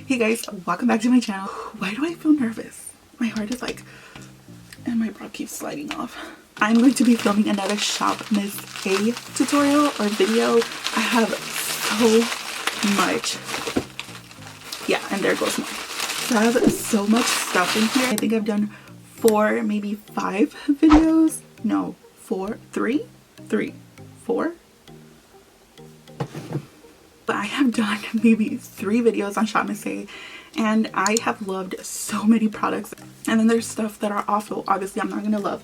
Hey guys, welcome back to my channel. Why do I feel nervous? My heart is like, and my bra keeps sliding off. I'm going to be filming another Shop Miss A tutorial or video. I have so much. Yeah, and there goes more. So I have so much stuff in here. I think I've done 4, maybe 5 videos. No, 4, 3, 4. But I have done maybe 3 videos on Shop Miss A, and I have loved so many products. And then there's stuff that are awful. Obviously, I'm not gonna love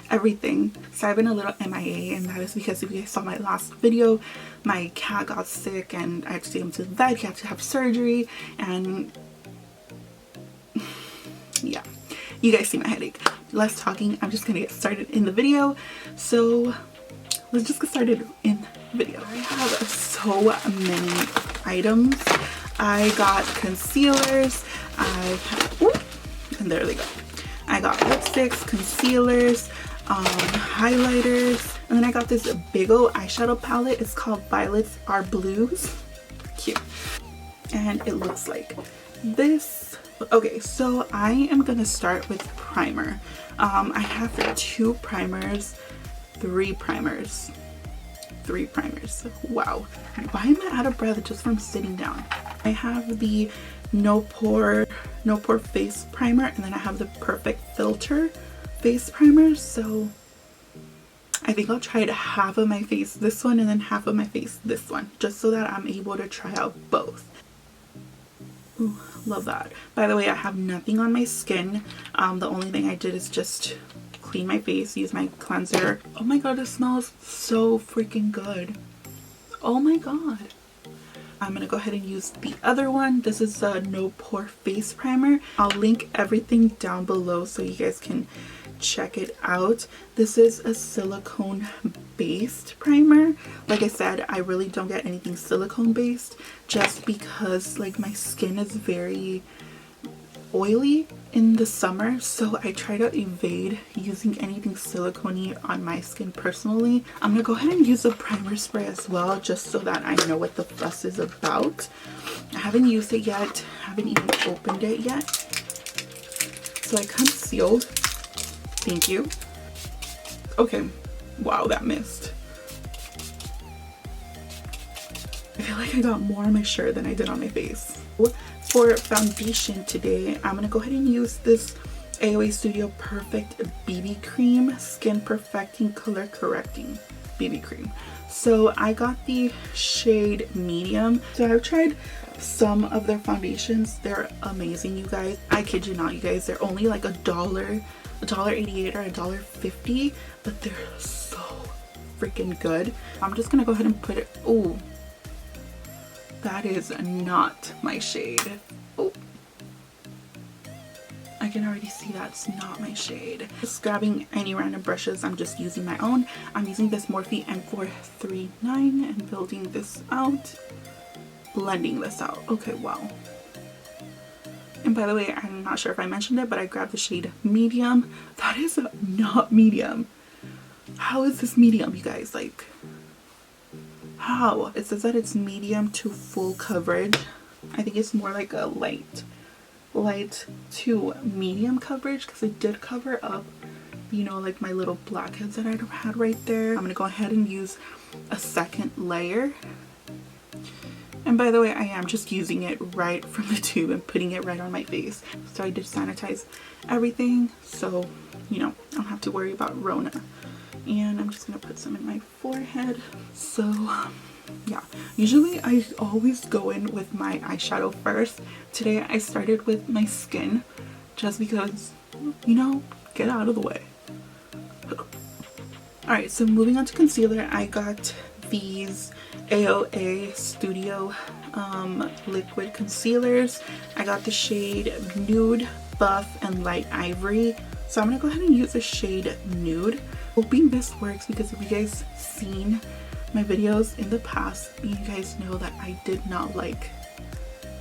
everything. So I've been a little MIA, and that is because if you guys saw my last video, my cat got sick and I had to take him to the vet. He had to have surgery, and yeah, you guys see my headache. Less talking, I'm just gonna get started in the video. So let's just get started in the video. I have so many items. I got concealers, and there they go. I got lipsticks, concealers, highlighters, and then I got this big old eyeshadow palette. It's called Violets Are Blues. Cute. And it looks like this. Okay, so I am gonna start with primer. I have 2 primers, 3 primers. 3 primers. Wow. Why am I out of breath just from sitting down? I have the No Pore face primer, and then I have the Perfect Filter face primer. So I think I'll try to half of my face this one and then half of my face this one, just so that I'm able to try out both. Ooh, love that. By the way, I have nothing on my skin. The only thing I did is just clean my face, use my cleanser. Oh my god, it smells so freaking good. Oh my god. I'm gonna go ahead and use the other one. This is the No Pore face primer. I'll link everything down below so you guys can check it out. This is a silicone based primer. Like I said, I really don't get anything silicone based just because like my skin is very oily in the summer, so I try to evade using anything silicone-y on my skin personally. I'm gonna go ahead and use a primer spray as well, just so that I know what the fuss is about. I haven't used it yet, haven't even opened it yet, so I concealed. Thank you. Okay, wow, that missed. I feel like I got more on my shirt than I did on my face. For foundation today, I'm going to go ahead and use this AOA Studio Perfect BB Cream Skin Perfecting Color Correcting BB Cream. So I got the shade medium. So I've tried some of their foundations. They're amazing, you guys. I kid you not, you guys. They're only like $1.88 or $1.50, but they're so freaking good. I'm just going to go ahead and put it. Ooh. That is not my shade. Oh, I can already see that's not my shade. Just grabbing any random brushes, I'm just using my own. I'm using this Morphe M439 and building this out, blending this out. Okay, wow. And by the way, I'm not sure if I mentioned it, but I grabbed the shade medium. That is not medium. How is this medium, you guys? Like, how? It says that it's medium to full coverage. I think it's more like a light to medium coverage, because it did cover up, you know, like my little blackheads that I had right there. I'm gonna go ahead and use a second layer. And by the way, I am just using it right from the tube and putting it right on my face. So I did sanitize everything, so you know, I don't have to worry about Rona. And I'm just gonna put some in my forehead. So yeah, usually I always go in with my eyeshadow first. Today I started with my skin just because, you know, get out of the way. Alright, so moving on to concealer, I got these AOA Studio liquid concealers. I got the shade Nude, Buff, and Light Ivory. So I'm gonna go ahead and use the shade Nude. Hoping this works, because if you guys seen my videos in the past, you guys know that I did not like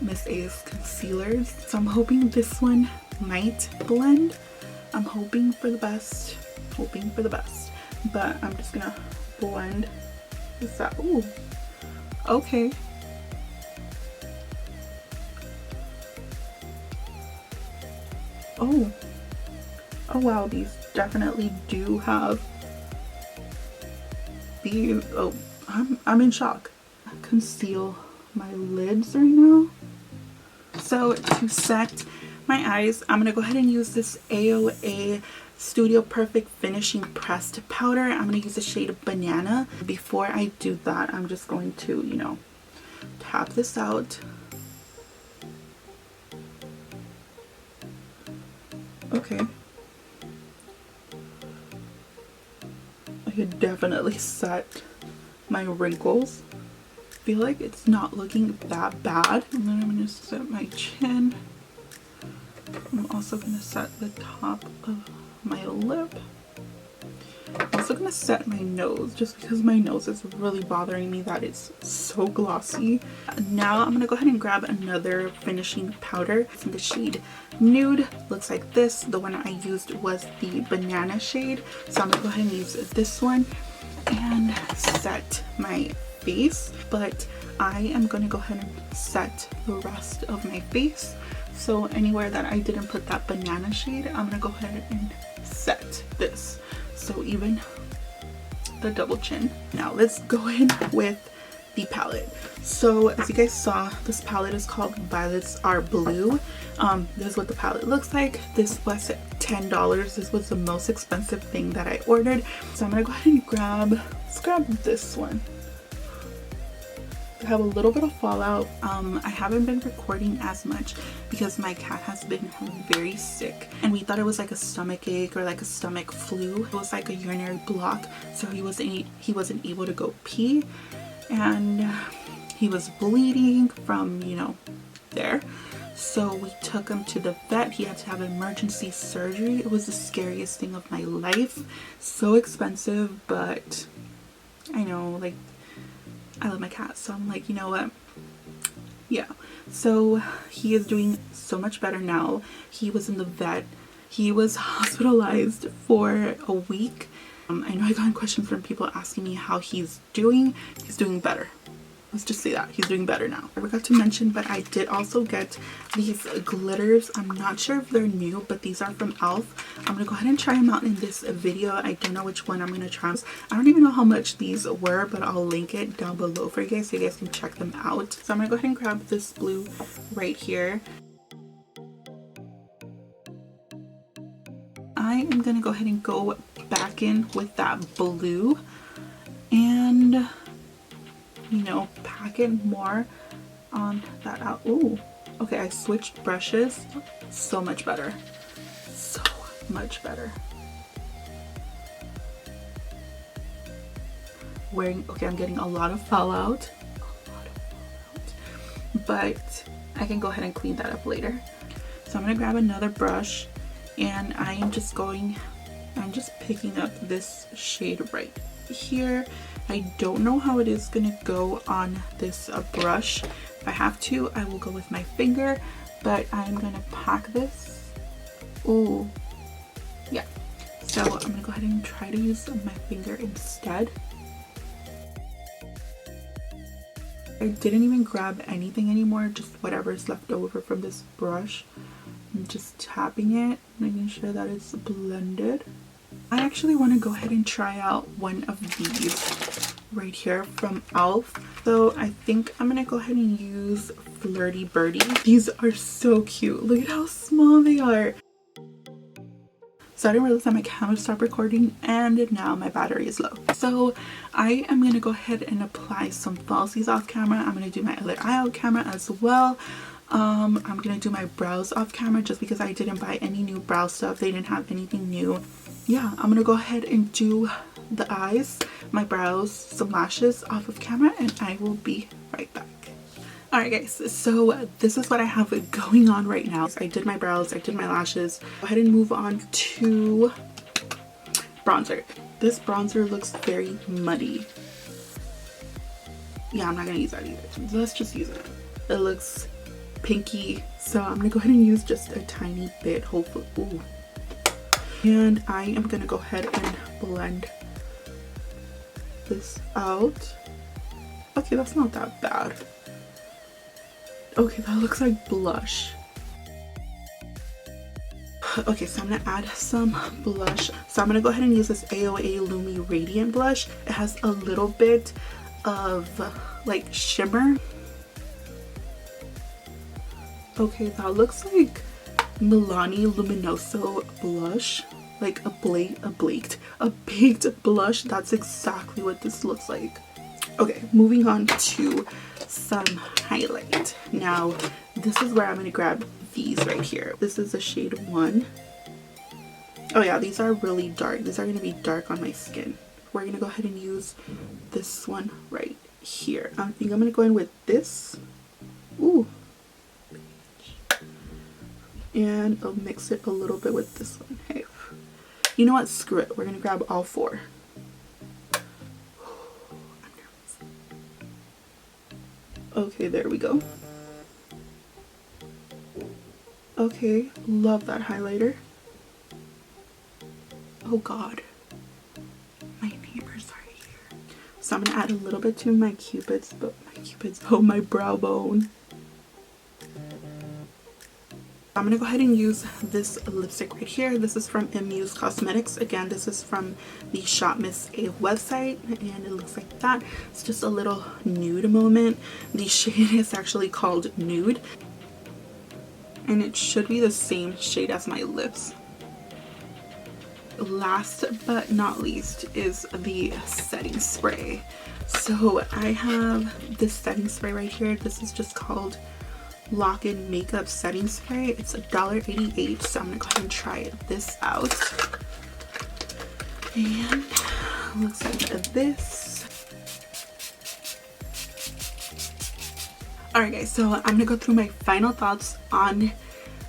Miss A's concealers. So I'm hoping this one might blend. I'm hoping for the best. But I'm just gonna blend this out. Ooh, okay. Oh wow, these definitely do have the, oh, I'm in shock. Conceal my lids right now. So to set my eyes, I'm gonna go ahead and use this AOA Studio Perfect Finishing Pressed Powder. I'm gonna use the shade Banana. Before I do that, I'm just going to, you know, tap this out. Okay. I could definitely set my wrinkles. I feel like it's not looking that bad. And then I'm gonna set my chin. I'm also gonna set the top of my lip. I'm also gonna set my nose just because my nose is really bothering me that it's so glossy. Now I'm gonna go ahead and grab another finishing powder. It's in the shade Nude. Looks like this. The one I used was the Banana shade. So I'm gonna go ahead and use this one and set my face. But I am gonna go ahead and set the rest of my face. So anywhere that I didn't put that Banana shade, I'm gonna go ahead and set this. So even the double chin. Now let's go in with the palette. So as you guys saw, this palette is called Violets Are Blue. This is what the palette looks like. This was $10. This was the most expensive thing that I ordered. So I'm gonna go ahead and let's grab this one. I have a little bit of fallout. I haven't been recording as much because my cat has been very sick and we thought it was like a stomach ache or like a stomach flu. It was like a urinary block, so he wasn't able to go pee and he was bleeding from, you know, there. So we took him to the vet. He had to have emergency surgery. It was the scariest thing of my life. So expensive, but I know, like, I love my cat, so I'm like, you know what, yeah. So he is doing so much better now. He was in the vet. He was hospitalized for a week. I know I got questions from people asking me how he's doing. He's doing better. Let's just say that he's doing better now. I forgot to mention, but I did also get these glitters. I'm not sure if they're new, but these are from e.l.f. I'm gonna go ahead and try them out in this video. I don't know which one I'm gonna try. I don't even know how much these were, but I'll link it down below for you guys so you guys can check them out. So I'm gonna go ahead and grab this blue right here. I am gonna go ahead and go back in with that blue and, you know, pack it more on that out. Ooh, okay, I switched brushes. So much better. So much better. Okay, I'm getting a lot of fallout. But I can go ahead and clean that up later. So I'm gonna grab another brush and I'm just picking up this shade right here. I don't know how it is gonna go on this brush. If I have to, I will go with my finger, but I'm gonna pack this. Ooh, yeah. So I'm gonna go ahead and try to use my finger instead. I didn't even grab anything anymore, just whatever's left over from this brush. I'm just tapping it, making sure that it's blended. I actually want to go ahead and try out one of these right here from e.l.f. So I think I'm gonna go ahead and use Flirty Birdie. These are so cute. Look at how small they are. So I didn't realize that my camera stopped recording and now my battery is low. So I am gonna go ahead and apply some falsies off camera. I'm gonna do my other eye off camera as well. I'm gonna do my brows off camera just because I didn't buy any new brow stuff. They didn't have anything new. Yeah, I'm gonna go ahead and do the eyes, my brows, some lashes off of camera, and I will be right back. Alright guys, so this is what I have going on right now. I did my brows, I did my lashes. Go ahead and move on to bronzer. This bronzer looks very muddy. Yeah, I'm not gonna use that either. Let's just use it. It looks pinky, so I'm gonna go ahead and use just a tiny bit, hopefully. Ooh. And I am gonna go ahead and blend this out. Okay, that's not that bad. Okay, that looks like blush. Okay, so I'm gonna add some blush. So I'm gonna go ahead and use this AOA Lumi Radiant blush. It has a little bit of like shimmer. Okay, that looks like Milani Luminoso blush, like a baked blush. That's exactly what this looks like. Okay, moving on to some highlight. Now, this is where I'm gonna grab these right here. This is the shade 1. Oh yeah, these are really dark. These are gonna be dark on my skin. We're gonna go ahead and use this one right here. I think I'm gonna go in with this. Ooh. And I'll mix it a little bit with this one. Hey, you know what? Screw it. We're gonna grab all 4. Okay, there we go. Okay, love that highlighter. Oh god, my neighbors are here. So I'm gonna add a little bit to my my brow bone. I'm gonna go ahead and use this lipstick right here. This is from Muse Cosmetics. Again, this is from the Shop Miss A website, and it looks like that. It's just a little nude moment. The shade is actually called Nude, and it should be the same shade as my lips. Last but not least is the setting spray. So I have this setting spray right here. This is just called Lock-In Makeup Setting Spray. It's $1.88, so I'm gonna go ahead and try this out. And it looks like this. Alright guys, so I'm gonna go through my final thoughts on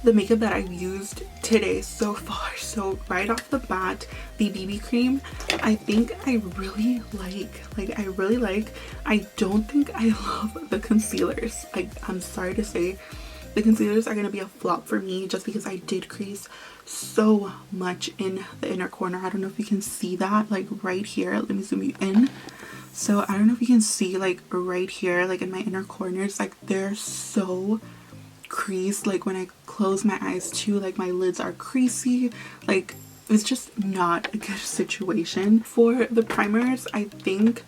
the makeup that I've used today so far. So right off the bat, the BB cream, I think I really like. I don't think I love the concealers. I'm sorry to say, the concealers are gonna be a flop for me just because I did crease so much in the inner corner. I don't know if you can see that, like right here. Let me zoom you in. So I don't know if you can see, like right here, like in my inner corners, like they're so creased. Like when I close my eyes too, like my lids are creasy. Like it's just not a good situation. For the primers, I think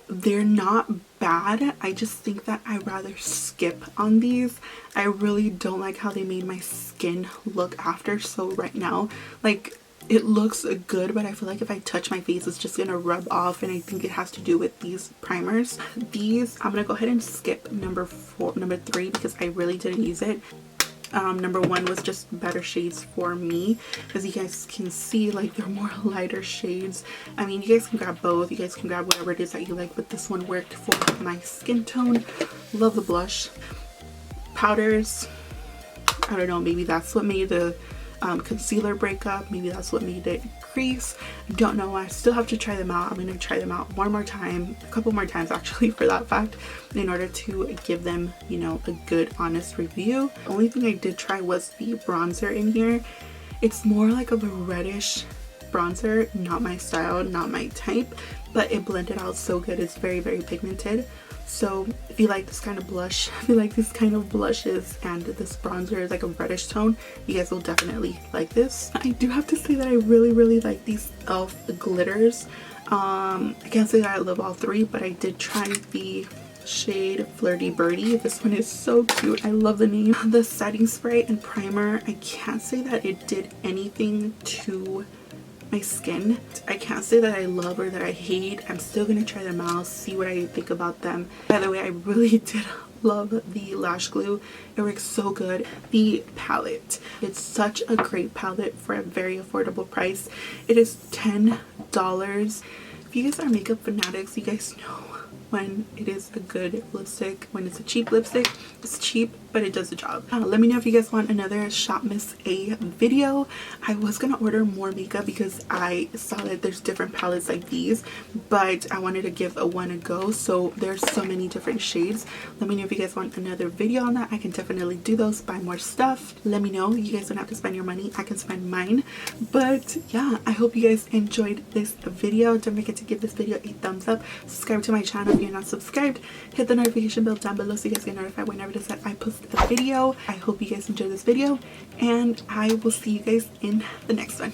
they're not bad. I just think that I'd rather skip on these. I really don't like how they made my skin look after. So right now, like it looks good, but I feel like if I touch my face, it's just gonna rub off, and I think it has to do with these primers. These, I'm gonna go ahead and skip number 3 because I really didn't use it. Number 1 was just better shades for me. As you guys can see, like they're more lighter shades. I mean, you guys can grab both. You guys can grab whatever it is that you like, but this one worked for my skin tone. Love the blush. Powders, I don't know, maybe that's what made the concealer breakup. Maybe that's what made it crease. I don't know. I still have to try them out. I'm going to try them out one more time, a couple more times actually, for that fact, in order to give them, you know, a good honest review. The only thing I did try was the bronzer in here. It's more like of a reddish bronzer, not my style, not my type, but it blended out so good. It's very, very pigmented. So if you like this kind of blush, if you like these kind of blushes, and this bronzer is like a reddish tone, you guys will definitely like this. I do have to say that I really, really like these e.l.f. glitters. I can't say that I love all 3, but I did try the shade Flirty Birdie. This one is so cute. I love the name. The setting spray and primer, I can't say that it did anything to my skin. I can't say that I love or that I hate. I'm still gonna try them out, see what I think about them. By the way, I really did love the lash glue. It works so good. The palette, it's such a great palette for a very affordable price. It is $10. If you guys are makeup fanatics, you guys know when it is a good lipstick. When it's a cheap lipstick, it's cheap, but it does the job. Let me know if you guys want another Shop Miss A video. I was gonna order more makeup because I saw that there's different palettes like these, but I wanted to give one a go. So there's so many different shades. Let me know if you guys want another video on that. I can definitely do those, buy more stuff. Let me know. You guys don't have to spend your money, I can spend mine. But yeah, I hope you guys enjoyed this video. Don't forget to give this video a thumbs up, subscribe to my channel if you're not subscribed, hit the notification bell down below so you guys get notified whenever it is that I post a video. I hope you guys enjoyed this video, and I will see you guys in the next one.